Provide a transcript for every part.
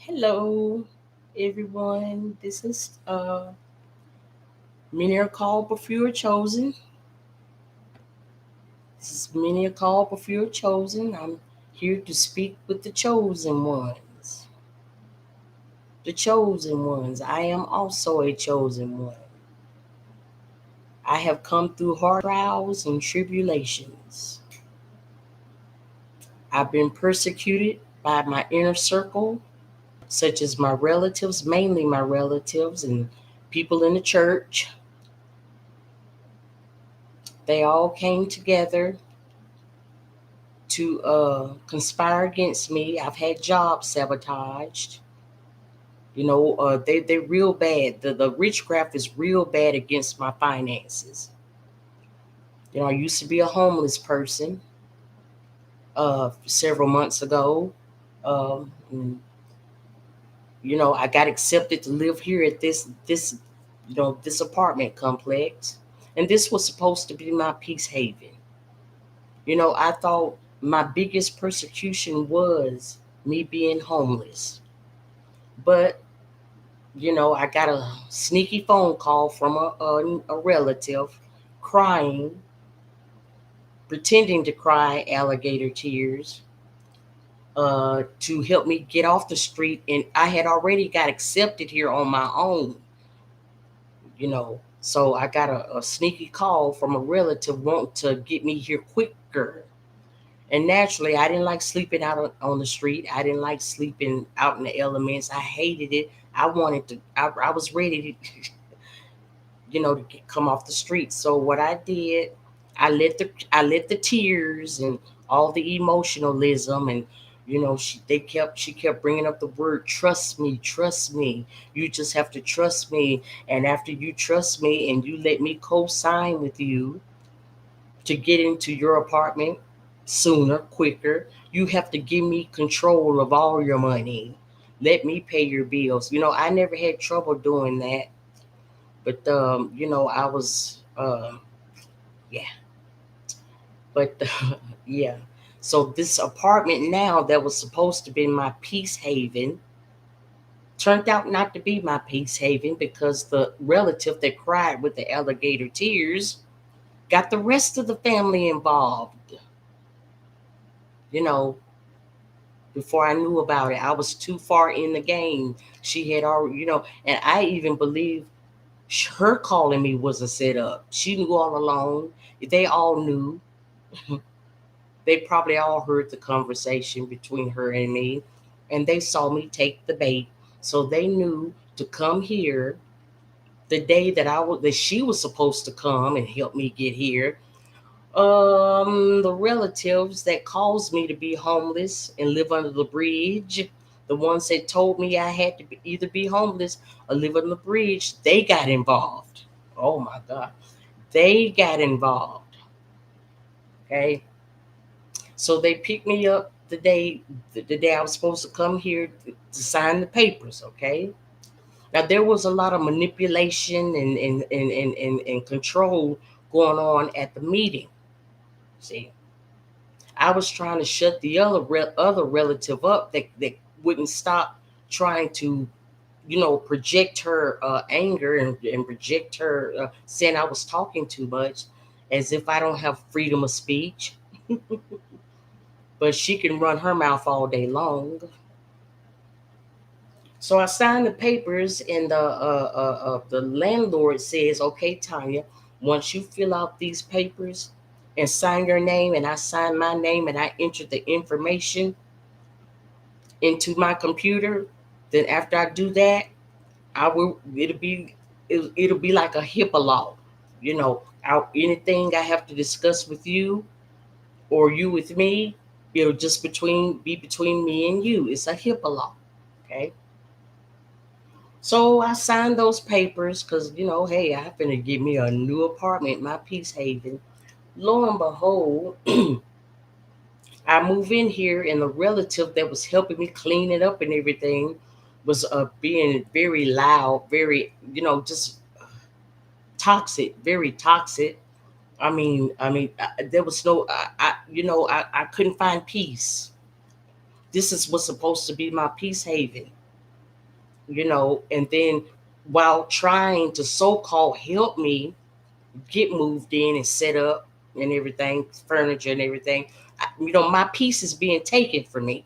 Hello, everyone. This is many are called, but few are chosen. This is many are called, but few are chosen. I'm here to speak with the chosen ones. The chosen ones. I am also a chosen one. I have come through hard trials and tribulations. I've been persecuted by my inner circle, such as my relatives, mainly my relatives and people in the church. They all came together to conspire against me. I've had jobs sabotaged. They're real bad. The witchcraft is real bad against my finances. I used to be a homeless person several months ago. And, I got accepted to live here at this apartment complex, and this was supposed to be my peace haven. I thought my biggest persecution was me being homeless. But, I got a sneaky phone call from a relative crying, pretending to cry alligator tears, to help me get off the street. And I had already got accepted here on my own, you know. So I got a sneaky call from a relative wanting to get me here quicker. And naturally, I didn't like sleeping out on the street. I didn't like sleeping out in the elements. I hated it. I was ready to, come off the street. So what I did, I let the tears and all the emotionalism and she kept bringing up the word trust me, you just have to trust me, and after you trust me and you let me co-sign with you to get into your apartment sooner, quicker, you have to give me control of all your money. Let me pay your bills. I never had trouble doing that, but I was yeah, but yeah. So this apartment now that was supposed to be my peace haven turned out not to be my peace haven because the relative that cried with the alligator tears got the rest of the family involved. You know, before I knew about it, I was too far in the game. She had already, and I even believe her calling me was a setup. She knew all along. They all knew. They probably all heard the conversation between her and me, and they saw me take the bait. So they knew to come here the day that she was supposed to come and help me get here. The relatives that caused me to be homeless and live under the bridge, the ones that told me I had to either be homeless or live on the bridge, they got involved. Oh my God. They got involved. Okay. So they picked me up the day I was supposed to come here to sign the papers. Okay. Now there was a lot of manipulation and control going on at the meeting. See, I was trying to shut the other relative up that wouldn't stop trying to, project her anger and project her saying I was talking too much, as if I don't have freedom of speech. But she can run her mouth all day long. So I signed the papers, and the landlord says, "Okay, Tanya, once you fill out these papers and sign your name, and I sign my name, and I enter the information into my computer, then after I do that, I will. It'll be like a HIPAA law. Anything I have to discuss with you or you with me, it'll just be between me and you. It's a HIPAA law, okay?" So I signed those papers because, hey, I finna get me a new apartment, my peace haven. Lo and behold, I move in here, and the relative that was helping me clean it up and everything was being very loud, very, just toxic, very toxic. There was no, I couldn't find peace. This is what's supposed to be my peace haven. and then while trying to so-called help me get moved in and set up and everything, furniture and everything, my piece is being taken from me.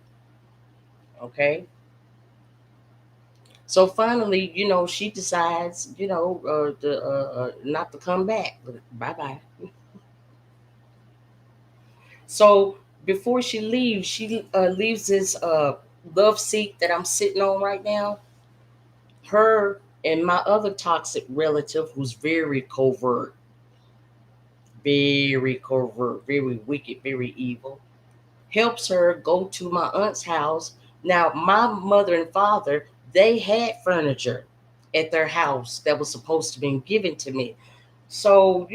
Okay. So finally, she decides, not to come back. Bye bye. So before she leaves, she leaves this love seat that I'm sitting on right now. Her and my other toxic relative, who's very covert, very wicked, very evil, helps her go to my aunt's house. Now, my mother and father, they had furniture at their house that was supposed to be given to me. So,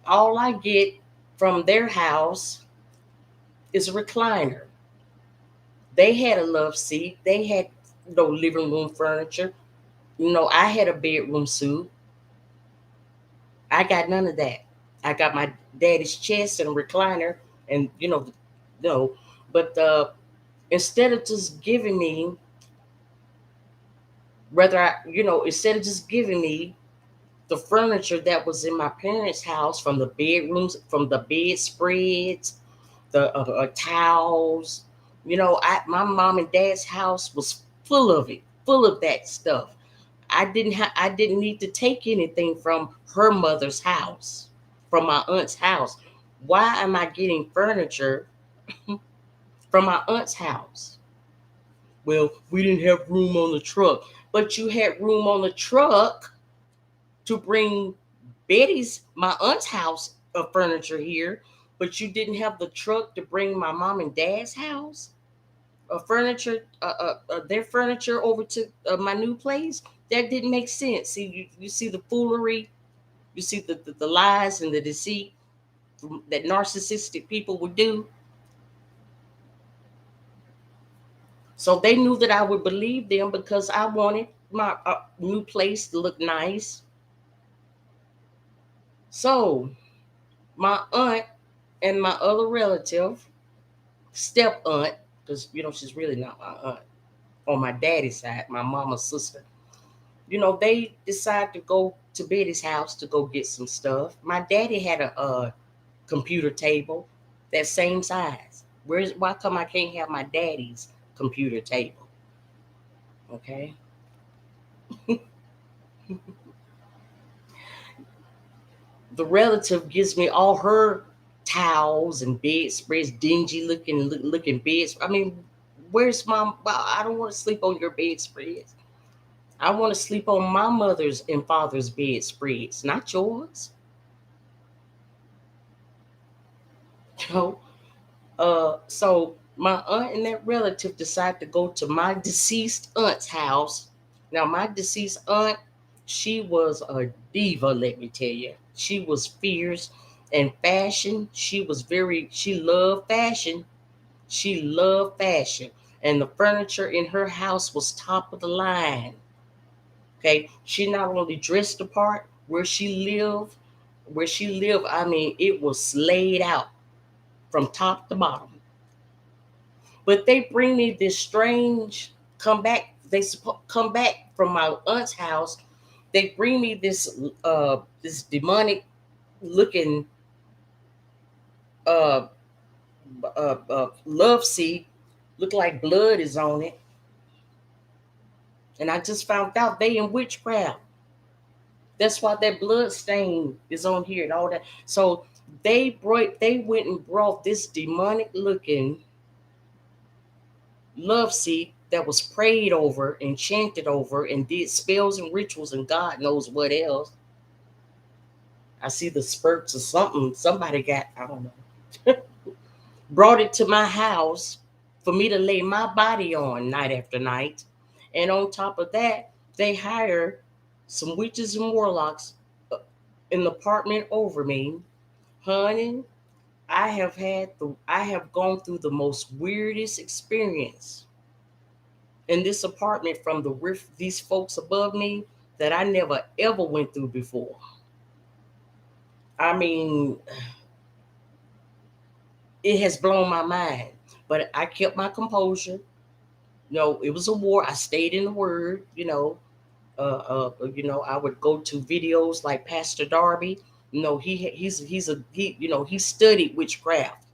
all I get from their house is a recliner. They had a love seat. They had no living room furniture. I had a bedroom suite. I got none of that. I got my daddy's chest and a recliner, and no. But instead of just giving me, instead of just giving me the furniture that was in my parents' house, from the bedrooms, from the bedspreads, the towels. My mom and dad's house was full of it, full of that stuff. I didn't need to take anything from her mother's house, from my aunt's house. Why am I getting furniture from my aunt's house? Well, we didn't have room on the truck, but you had room on the truck to bring my aunt's house of furniture here, but you didn't have the truck to bring my mom and dad's house their furniture over to my new place. That didn't make sense. See, you see the foolery, you see the lies and the deceit that narcissistic people would do. So they knew that I would believe them because I wanted my new place to look nice. So my aunt and my other relative, step aunt, because she's really not my aunt on my daddy's side, my mama's sister. They decide to go to Betty's house to go get some stuff. My daddy had a computer table that same size. Why come I can't have my daddy's computer table? Okay. The relative gives me all her towels and bedspreads, dingy looking beds. I mean, where's mom? I don't want to sleep on your bedspreads. I want to sleep on my mother's and father's bedspreads, not yours. You know, so my aunt and that relative decided to go to my deceased aunt's house. Now, my deceased aunt, she was a diva, let me tell you. She was fierce and fashion. She loved fashion. She loved fashion. And the furniture in her house was top of the line. Okay. She not only dressed the part where she lived, I mean, it was laid out from top to bottom. But they bring me this strange come back. Come back from my aunt's house. They bring me this demonic looking uh, love seat. Look like blood is on it. And I just found out they in witchcraft. That's why that blood stain is on here and all that. So they went and brought this demonic looking love seat that was prayed over and chanted over and did spells and rituals and God knows what else. I see the spurts of something somebody got, I don't know. Brought it to my house for me to lay my body on night after night. And on top of that, they hire some witches and warlocks in the apartment over me. Honey, I have gone through the most weirdest experience in this apartment from these folks above me that I never ever went through before. I mean, it has blown my mind. But I kept my composure. No, it was a war. I stayed in the word, I would go to videos like Pastor Darby. He studied witchcraft,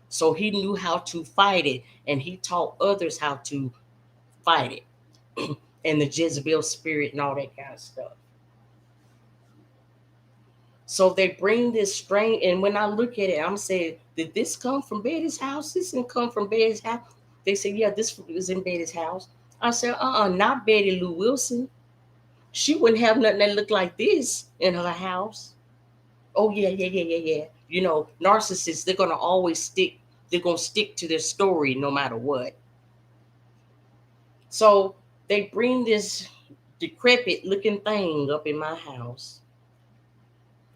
so he knew how to fight it, and he taught others how to fight it, and the Jezebel spirit and all that kind of stuff. So they bring this strain, and when I look at it, I'm saying, did this come from Betty's house? This didn't come from Betty's house. They said, yeah, this was in Betty's house. I said, not Betty Lou Wilson. She wouldn't have nothing that looked like this in her house. Oh yeah, yeah, yeah, yeah, yeah. Narcissists, they're gonna stick to their story no matter what. So they bring this decrepit looking thing up in my house,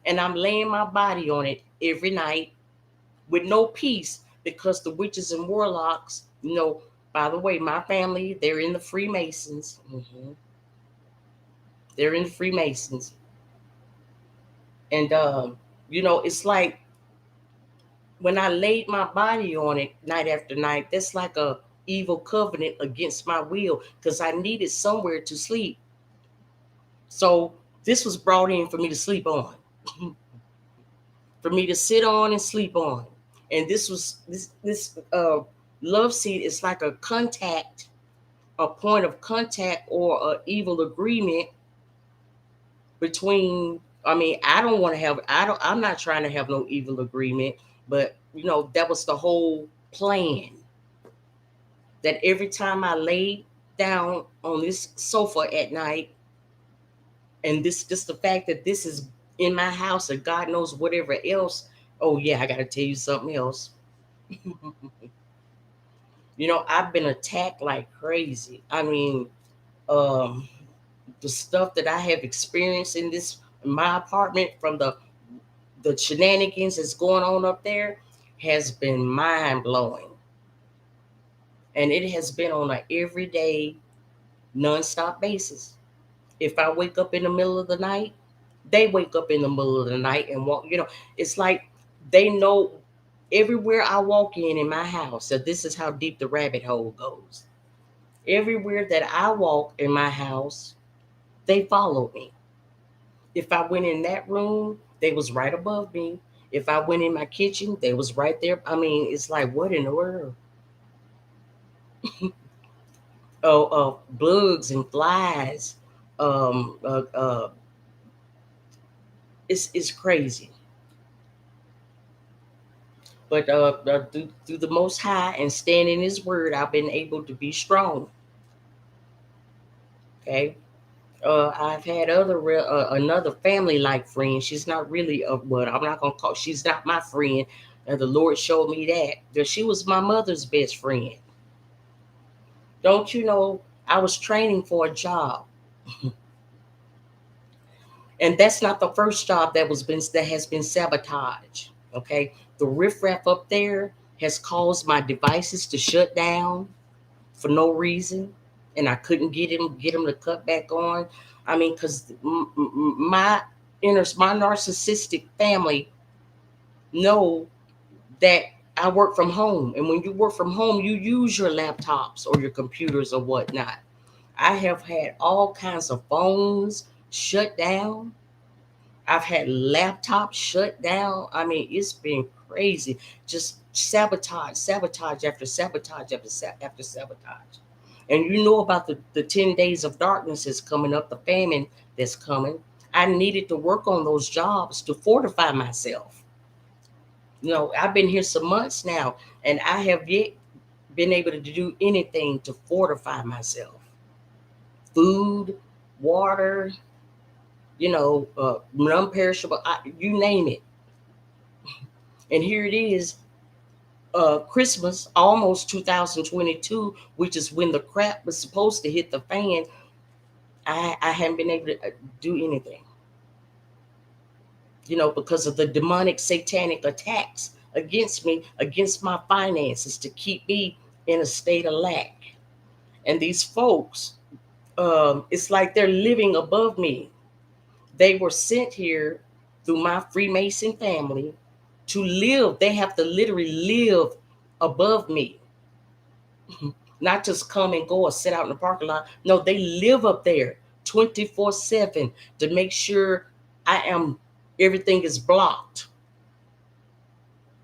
and I'm laying my body on it every night with no peace, because the witches and warlocks, by the way, my family, they're in the Freemasons. They're in the Freemasons. And it's like when I laid my body on it night after night, that's like a evil covenant against my will, because I needed somewhere to sleep. So this was brought in for me to sleep on, for me to sit on and sleep on. And this love seat is like a point of contact or a evil agreement between. I mean, I'm not trying to have no evil agreement, but that was the whole plan. That every time I lay down on this sofa at night, and this just the fact that this is in my house, or God knows whatever else. Oh yeah, I gotta tell you something else. I've been attacked like crazy. I mean, um, the stuff that I have experienced in my apartment, from the shenanigans that's going on up there, has been mind blowing, and it has been on an everyday, nonstop basis. If I wake up in the middle of the night, they wake up in the middle of the night and walk. It's like they know everywhere I walk in my house. So this is how deep the rabbit hole goes. Everywhere that I walk in my house, they follow me. If I went in that room, they was right above me. If I went in my kitchen, they was right there. I mean, it's like, what in the world? Oh, bugs and flies. Um, uh, uh, it's crazy. But through the Most High and stand in His Word, I've been able to be strong. Okay. I've had another family like friend. She's not really what I'm not gonna call. She's not my friend. And the Lord showed me that she was my mother's best friend. Don't you know? I was training for a job, and that's not the first job that has been sabotaged. Okay, the riffraff up there has caused my devices to shut down for no reason, and I couldn't get him to cut back on. I mean, because my narcissistic family know that I work from home, and when you work from home, you use your laptops or your computers or whatnot. I have had all kinds of phones shut down. I've had laptops shut down. I mean, it's been crazy. Just sabotage after sabotage after sabotage. And you know about the 10 days of darkness that's coming up, the famine that's coming. I needed to work on those jobs to fortify myself. I've been here some months now, and I have yet been able to do anything to fortify myself. Food, water, non-perishable, you name it. And here it is, Christmas, almost 2022, which is when the crap was supposed to hit the fan. I haven't been able to do anything, because of the demonic satanic attacks against me, against my finances, to keep me in a state of lack. And these folks, it's like they're living above me. They were sent here through my Freemason family to live. They have to literally live above me. Not just come and go or sit out in the parking lot. No, they live up there 24/7 to make sure everything is blocked.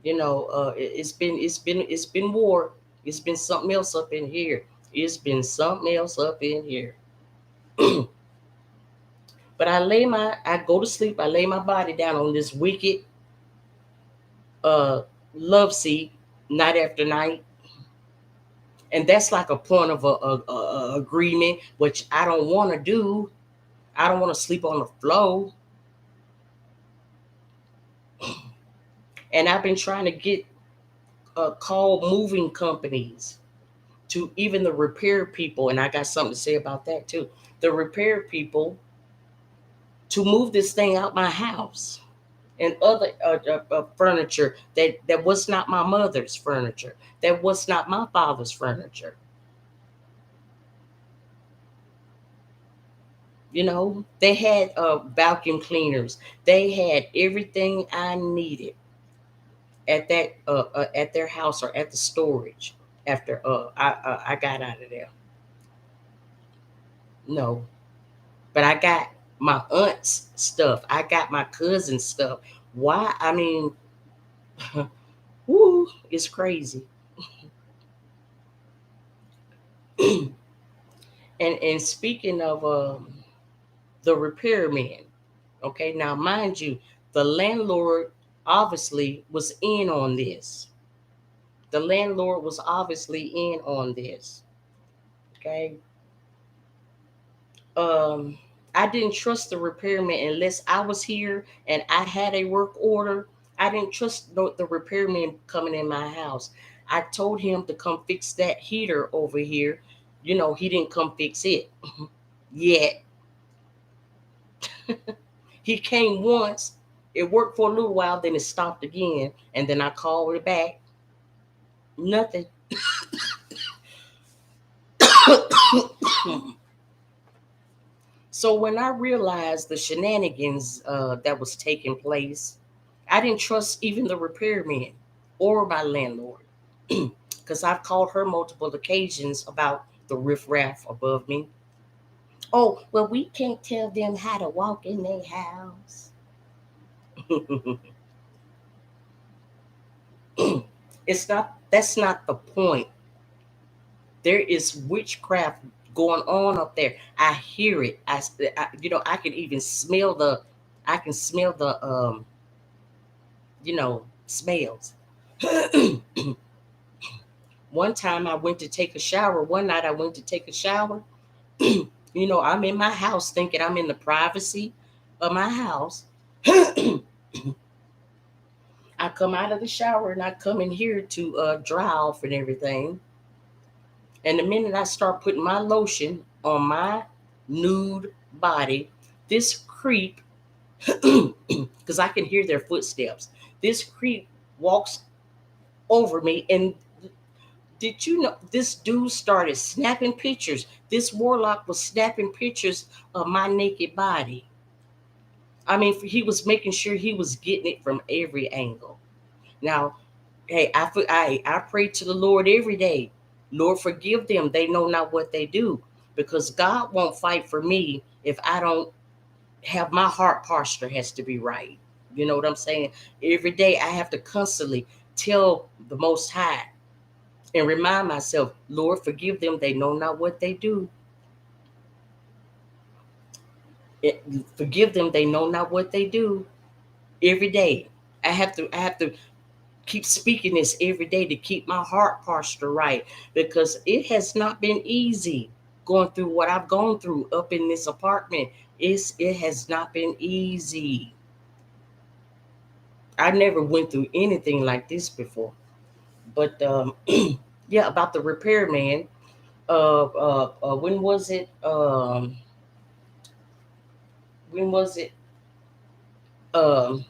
It's been war. It's been something else up in here. It's been something else up in here. But I go to sleep. I lay my body down on this wicked uh love seat night after night, and that's like a point of a agreement, which I don't want to do. I don't want to sleep on the floor. And I've been trying to get call moving companies to even the repair people, and I got something to say about that too. The repair people to move this thing out my house and other furniture that was not my mother's furniture, that was not my father's furniture. They had vacuum cleaners. They had everything I needed at their house or at the storage after I got out of there. No, but I got my aunt's stuff. I got my cousin's stuff. Why? I mean, woo, it's crazy. And speaking of the repairman, okay, now mind you, the landlord obviously was in on this. The landlord was obviously in on this. Okay. Um, I didn't trust the repairman unless I was here and I had a work order. I didn't trust the repairman coming in my house. I told him to come fix that heater over here. He didn't come fix it yet. He came once. It worked for a little while, then it stopped again, and then I called it back. Nothing. So when I realized the shenanigans that was taking place, I didn't trust even the repairman or my landlord, because I've called her multiple occasions about the riffraff above me. Oh, well, we can't tell them how to walk in their house. That's not the point. There is witchcraft going on up there. I hear it. I can even smell I can smell the smells. One time I went to take a shower. One night I went to take a shower. I'm in my house thinking I'm in the privacy of my house. I come out of the shower and I come in here to dry off and everything. And the minute I start putting my lotion on my nude body, this creep, because I can hear their footsteps, this creep walks over me. And did you know this dude started snapping pictures? This warlock was snapping pictures of my naked body. I mean, he was making sure he was getting it from every angle. Now, hey, I pray to the Lord every day. Lord, forgive them. They know not what they do. Because God won't fight for me if I don't have my heart posture has to be right. You know what I'm saying? Every day I have to constantly tell the Most High and remind myself, Lord, forgive them. They know not what they do. It, Forgive them. They know not what they do. Every day, I have to keep speaking this every day to keep my heart posture right, because it has not been easy going through what I've gone through up in this apartment. It has not been easy. I never went through anything like this before. But yeah, about the repairman. When was it? When was it? Um,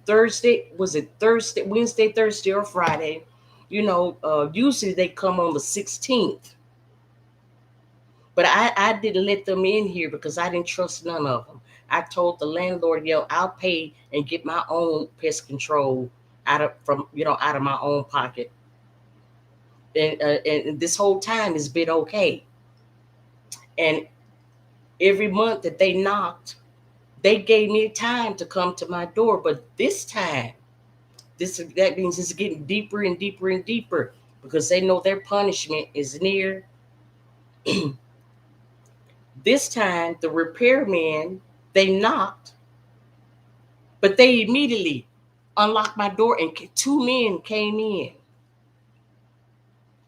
Thursday? Was it Thursday? Wednesday, Thursday, or Friday? Usually they come on the 16th. But I didn't let them in here because I didn't trust none of them. I told the landlord, I'll pay and get my own pest control out of my own pocket. and this whole time has been okay. And every month that they knocked, they gave me time to come to my door. But this time, that means it's getting deeper and deeper and deeper because they know their punishment is near. This time, the repairman, they knocked, but they immediately unlocked my door and two men came in.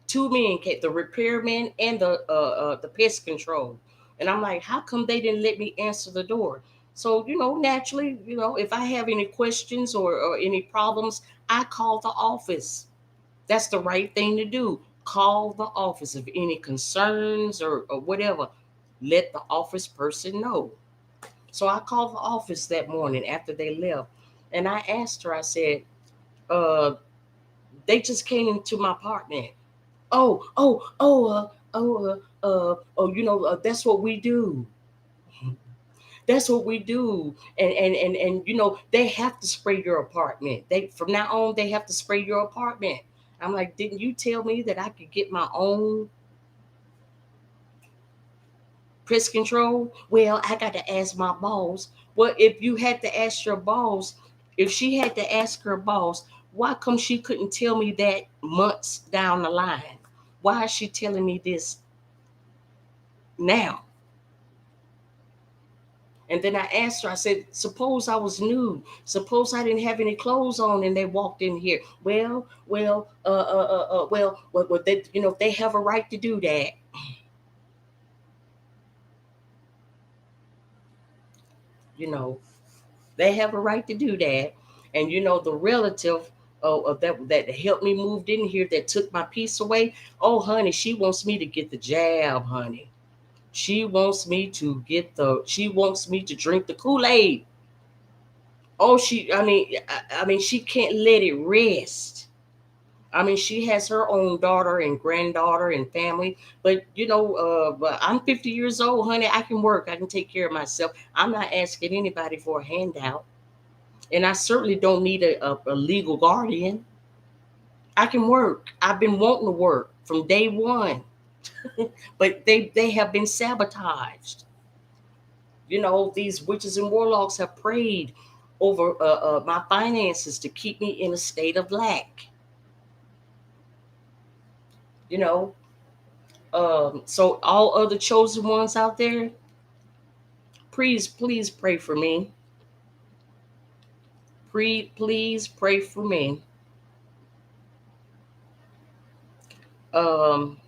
Two men came, the repairman and the pest control. And I'm like, how come they didn't let me answer the door? So, naturally, if I have any questions or any problems, I call the office. That's the right thing to do. Call the office if any concerns or whatever. Let the office person know. So I called the office that morning after they left, and I asked her. I said, uh, "They just came into my apartment. Oh, oh, oh, oh. That's what we do. That's what we do. And they have to spray your apartment. They from now on they have to spray your apartment." I'm like, didn't you tell me that I could get my own pest control? Well, I got to ask my boss. Well, if you had to ask your boss, if she had to ask her boss, why come she couldn't tell me that months down the line? Why is she telling me this now? And then I asked her, I said, suppose I was nude. Suppose I didn't have any clothes on and they walked in here. Well, they have a right to do that. You know, they have a right to do that. And the relative that helped me moved in here that took my piece away. Oh, honey, she wants me to get the jab, honey. She wants me to drink the Kool-Aid. Oh, I mean, she can't let it rest. I mean, she has her own daughter and granddaughter and family, but I'm 50 years old, honey. I can work. I can take care of myself. I'm not asking anybody for a handout, and I certainly don't need a legal guardian. I can work. I've been wanting to work from day one, but they have been sabotaged. These witches and warlocks have preyed over my finances to keep me in a state of lack. You know, so all other chosen ones out there, please pray for me. Please pray for me. Um,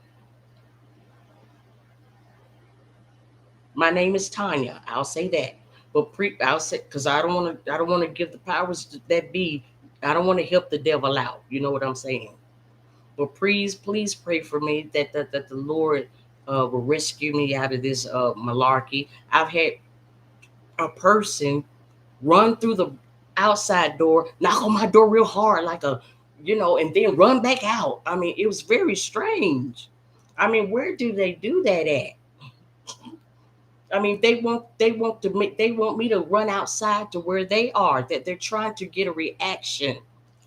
my name is Tanya. I'll say that, but I'll say because I don't want to give the powers that be. I don't want to help the devil out. You know what I'm saying? But please pray for me that the Lord will rescue me out of this malarkey. I've had a person run through the outside door, knock on my door real hard, and then run back out. I mean, it was very strange. I mean, where do they do that at? I mean, they want me to run outside to where they are. That they're trying to get a reaction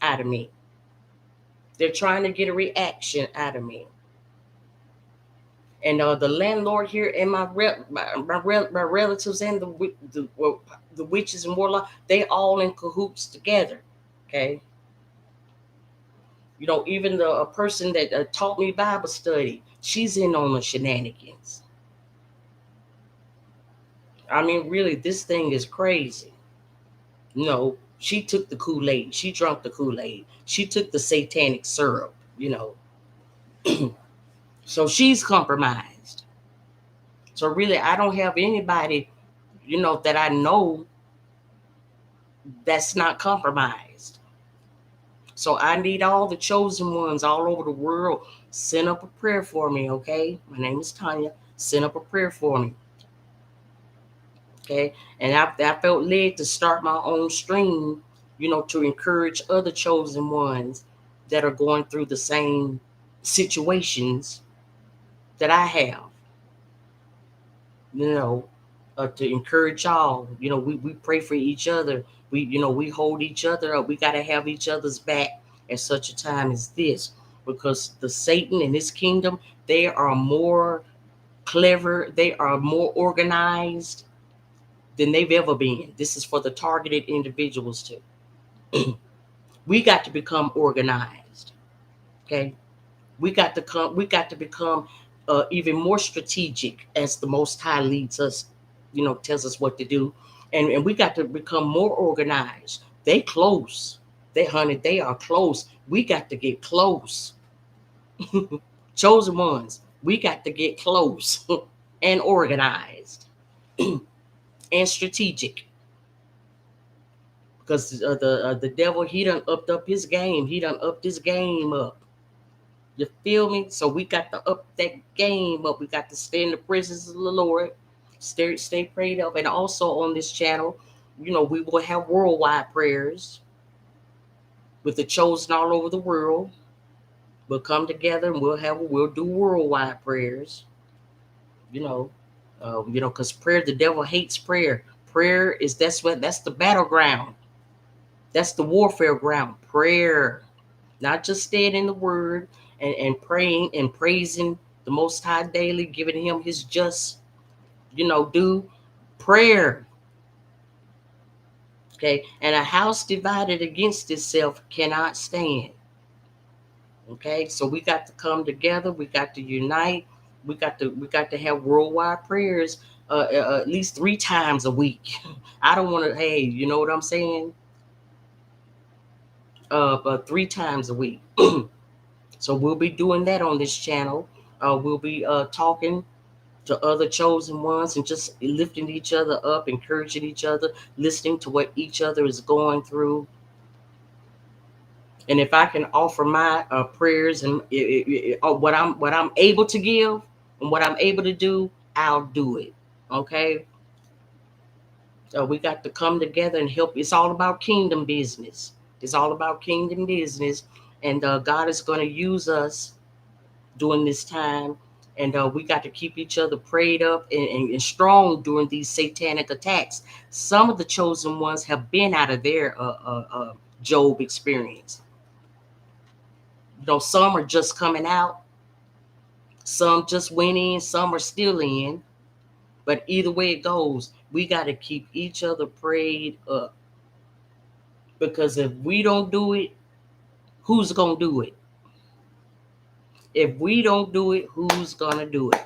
out of me. They're trying to get a reaction out of me. And the landlord here and my relatives and the witches and warlock, they all in cahoots together. Okay, even the a person that taught me Bible study, she's in on the shenanigans. I mean, really, this thing is crazy. She took the Kool-Aid. She drank the Kool-Aid. She took the satanic syrup. So she's compromised. So really, I don't have anybody, that I know that's not compromised. So I need all the chosen ones all over the world. Send up a prayer for me, okay? My name is Tanya. Send up a prayer for me, okay? And I felt led to start my own stream, to encourage other chosen ones that are going through the same situations that I have, you know, to encourage y'all. We pray for each other. We hold each other up. We got to have each other's back at such a time as this. because the Satan and his kingdom, they are more clever, they are more organized than they've ever been. This is for the targeted individuals too. We got to become organized. Okay, we got to become even more strategic as the Most High leads us, tells us what to do, and we got to become more organized. They close, they are close. We got to get close. Chosen ones, we got to get close and organized and strategic, because the devil, he done upped his game. He done upped his game up. You feel me? So we got to up that game up. We got to stay in the presence of the Lord, stay prayed up, and also on this channel, we will have worldwide prayers with the chosen all over the world. We'll come together and we'll do worldwide prayers. You know, because prayer, the devil hates prayer. Prayer is that's the battleground. That's the warfare ground. Prayer, not just staying in the word and praying and praising the Most High daily, giving him his just, due. Prayer. Okay. And a house divided against itself cannot stand. Okay. So we got to come together. We got to unite. We got to have worldwide prayers at least 3 times a week. I don't want to, hey, you know what I'm saying? But 3 times a week. So we'll be doing that on this channel. We'll be talking to other chosen ones and just lifting each other up, encouraging each other, listening to what each other is going through. And if I can offer my prayers and what I'm able to give and what I'm able to do, I'll do it. Okay. We got to come together and help. It's all about kingdom business. It's all about kingdom business, and God is going to use us during this time. And we got to keep each other prayed up and strong during these satanic attacks. Some of the chosen ones have been out of their Job experience. Some are just coming out. Some just went in. Some are still in. But either way it goes, we got to keep each other prayed up. Because if we don't do it, who's going to do it? If we don't do it, who's going to do it?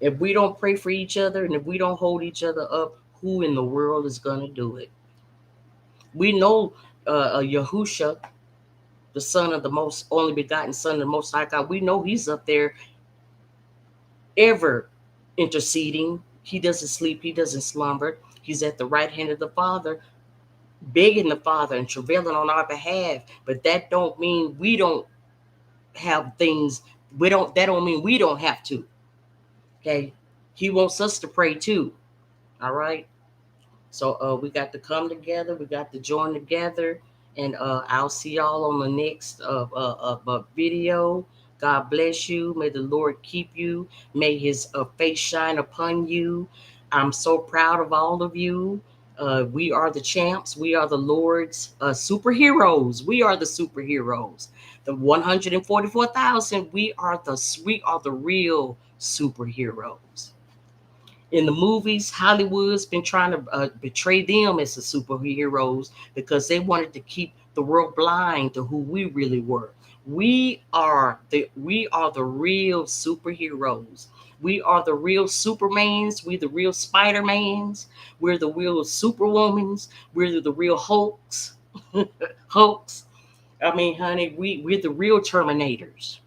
If we don't pray for each other and if we don't hold each other up, who in the world is going to do it? We know Yahusha, the son of the most only begotten son of the Most High God, we know he's up there ever interceding. He doesn't sleep. He doesn't slumber. He's at the right hand of the Father, begging the Father and travailing on our behalf. But that don't mean we don't have things. That don't mean we don't have to. Okay. He wants us to pray too. All right. So we got to come together. We got to join together. And I'll see y'all on the next video. God bless you. May the Lord keep you. May his face shine upon you. I'm so proud of all of you. We are the champs. We are the Lord's superheroes. We are the superheroes. The 144,000. We are the real superheroes. In the movies, Hollywood's been trying to betray them as the superheroes because they wanted to keep the world blind to who we really were. We are the real superheroes. We are the real Supermans. We're the real Spider-Mans. We're the real Superwomans. We're the real Hulks. Hulks. I mean, honey, we're the real Terminators.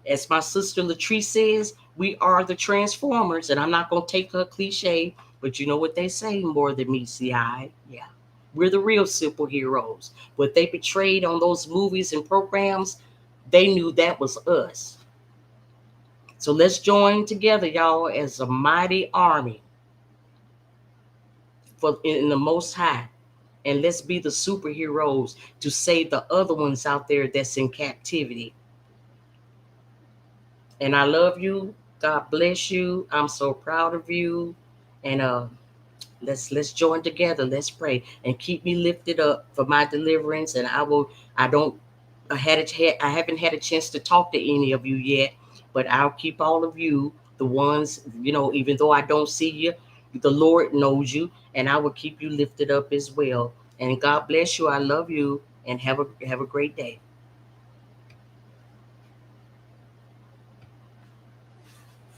As my sister Latrice says, we are the Transformers, and I'm not gonna take her cliche, but you know what they say, more than meets the eye. Yeah, we're the real superheroes. What they portrayed on those movies and programs, they knew that was us. So let's join together, y'all, as a mighty army for in the Most High, and let's be the superheroes to save the other ones out there that's in captivity. And I love you. God bless you. I'm so proud of you. And let's join together. Let's pray and keep me lifted up for my deliverance. And I will. I don't. I haven't had a chance to talk to any of you yet, but I'll keep all of you, the ones, even though I don't see you, the Lord knows you, and I will keep you lifted up as well. And God bless you. I love you, and have a great day.